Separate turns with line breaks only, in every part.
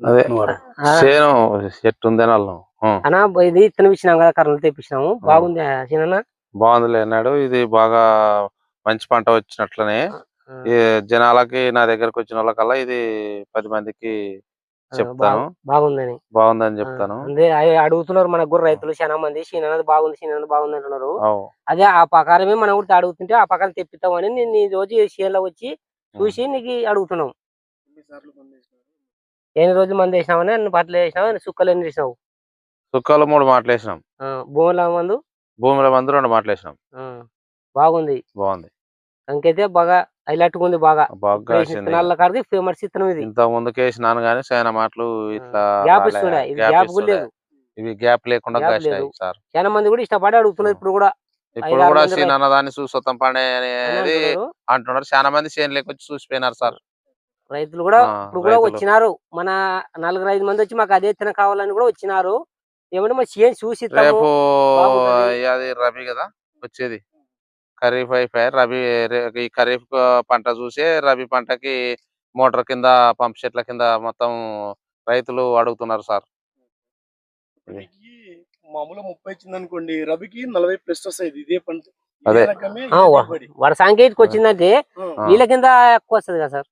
అదే
ఆ,
చేను చెట్టు ఉంది అన్నాను.
అన్నా ఇది ఇత్తనం ఇచ్చినాం కదా, కర్రలు తెప్పించినాము. బాగుంది చిన్న.
బాగుందిలే అన్నాడు. ఇది బాగా మంచి పంట వచ్చినట్లనే ఈ జనాలకి నా దగ్గరకు వచ్చిన వాళ్ళకల్లా ఇది 10 మందికి చెప్తాను,
బాగుందని
బాగుందని చెప్తాను.
అదే అడుగుతున్నారు మనకు కూడా రైతులు చాలా మంది. సీనన్నది బాగుంది అంటున్నారు.
అవు.
అదే ఆ ప్రకారమే మనం కూడా అడుగుతుంటే ఆ ప్రకారం తెప్పిస్తామని నేను ఈ రోజు చేనులో వచ్చి చూసి నీకు అడుగుతున్నాం. ఎన్ని రోజులు మంది వేసినామని, అన్ని బట్టలు వేసినావు, సుక్కలు ఎన్ని వేసినావు?
సుక్కలు 3 మాటలు వేసినాం.
భూముల మందు
2 మాటలు వేసినాం.
బాగుంది.
బాగుంది.
ఇంకైతే బాగా హైలైట్ ఉంది. బాగా విత్తనాల కాడికి ఫేమస్ ఇత్తనం ఇది.
ఇంత ముందుకు వేసినాను కానీ చాలా మాటలు ఇట్లా
గ్యాప్ ఇస్తుండే, ఇది గ్యాప్ కూడా లేదు.
ఇవి గ్యాప్ లేకుండా కాసినాయి సార్.
చాలా మంది కూడా ఇష్టపడి అడుగుతున్నారు. ఇప్పుడు కూడా
అన్నదాన్ని చూసొత్తం పడే అనేది అంటున్నారు. చాలా మంది చేనులోకి వచ్చి చూసిపోయినారు సార్.
రైతులు కూడా ఇప్పుడు కూడా వచ్చినారు. మన 4-5 మంది వచ్చి మాకు అదే ఇత్తనం కావాలని కూడా వచ్చినారు. ఏమంటే మా చేను చూసి
రేపు అది రబీ కదా వచ్చేది, ఖరీఫ్ అయిపోయి రబీ. ఈ ఖరీఫ్ పంట చూసే రబీ పంటకి మోటార్ కింద పంప్ సెట్ల కింద మొత్తం రైతులు అడుగుతున్నారు సార్.
మామూలు 30 వచ్చింది అనుకోండి, రబీకి 40+ వస్తాయి. ఇదే పంట
అదే
సాంకేతిక వచ్చిందంటే వీళ్ళ కింద ఎక్కువ వస్తుంది కదా సార్.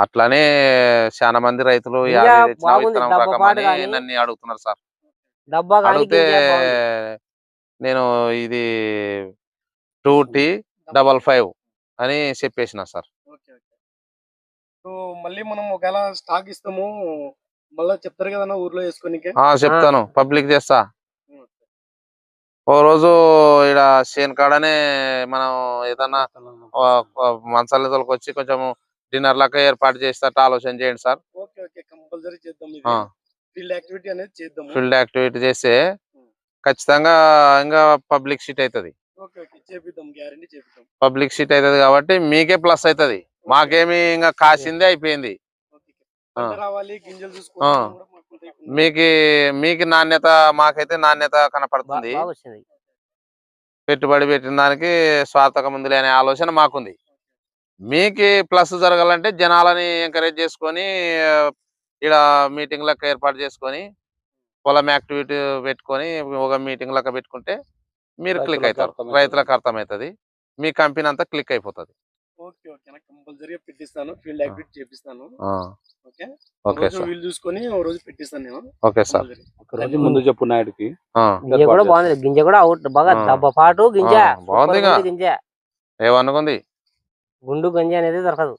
అట్లానే చాలా మంది రైతులు నన్ను అడుగుతున్నారు సార్. అడిగితే నేను ఇది 2T55 అని చెప్పేసిన సార్.
మళ్ళీ మనం ఒకవేళ స్టాక్ ఇస్తాము మళ్ళీ చెప్తారు కదా ఊర్లో వేసుకోనికే.
చెప్తాను, పబ్లిక్ చేస్తా. ఓ రోజు ఇక్కడ చేను కాడనే మనం ఏదన్నా మంచాల వచ్చి కొంచెం డిన్నర్ లాగా ఏర్పాటు చేసేటట్టు ఆలోచన చేయండి సార్.
కంపల్సరీ చేద్దాం.
ఫీల్డ్ యాక్టివిటీ చేస్తే ఖచ్చితంగా ఇంకా పబ్లిక్ షీట్ అవుతుంది. పబ్లిక్ షీట్ అవుతుంది కాబట్టి మీకే ప్లస్ అవుతుంది. మాకేమి ఇంకా కాసిందే అయిపోయింది. మీకు నాణ్యత, మాకైతే నాణ్యత కనపడుతుంది. పెట్టుబడి పెట్టిన దానికి స్వార్థకం ఉంది అనే ఆలోచన మాకుంది. మీకు ప్లస్ జరగాలంటే జనాలని ఎంకరేజ్ చేసుకొని ఇక్కడ మీటింగ్ లెక్క ఏర్పాటు చేసుకొని పొలం యాక్టివిటీ పెట్టుకొని ఒక మీటింగ్ లెక్క పెట్టుకుంటే మీరు క్లిక్ అవుతారు. రైతులకు అర్థమవుతుంది, మీ కంపెనీ అంతా క్లిక్ అయిపోతుంది.
కంపల్సరీగా పెట్టిస్తాను, ఫీల్డ్ యాక్టివిటీ చేపిస్తాను.
ఓకే సార్,
వీలు చూసుకొని ఓ రోజు పెట్టిస్తాను నేను.
Okay sir.
ముందు చెప్పు నాయుడికి.
గింజ కూడా బాగుంది. గింజ కూడా బాగా దెబ్బ పాటు గింజ
బాగుంది.
గింజ
ఏమనుకుంది
గుండు గంజి అనేది దొరకదు.